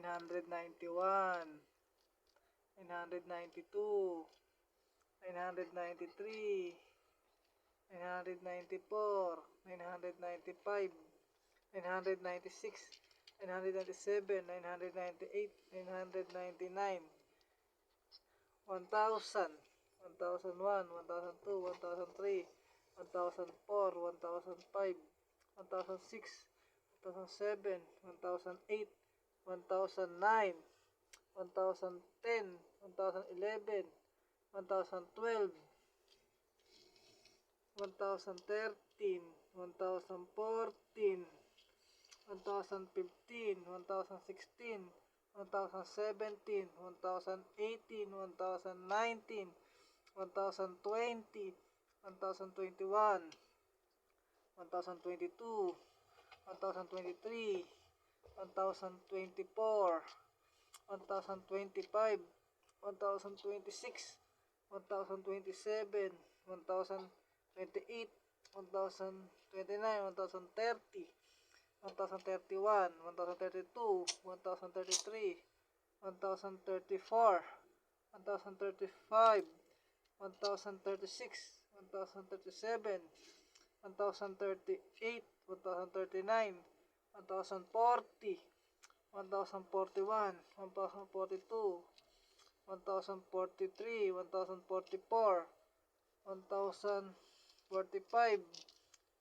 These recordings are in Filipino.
991, 992, 993, 994, 995, 996, 997, 998, 999, 1,000, 1,001, 1,002, 1,003, 1,004, 1,005, 1,006, 1,007, 1,008, 1,009, 1,010, 1,011, 1,012, 1,013, 1,014, 1,015, 1,016, 1,017, 1,018, 1,019, 1,020, 1,021, 1,022, 1,023, 1,024, 1,025, 1,026, 1,027, 1,028, 1,029, 1,030, 1,031, 1,032, 1,033, 1,034, 1,035, 1,036, 1,037, 1,038, 1,039, 1,040, 1,041, 1,042, 1,043, 1,044, 1,045,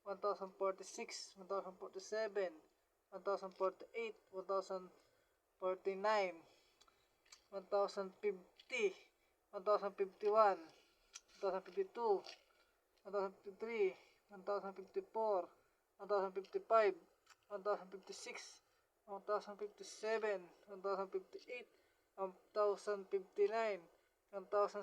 1,046, 1,047, 1,048, 1,049, 1,050, 1,051, 1,052, 1,053, 1,054, 1,055, 1,056, 1,057, 1,058, 1,059, 1,060,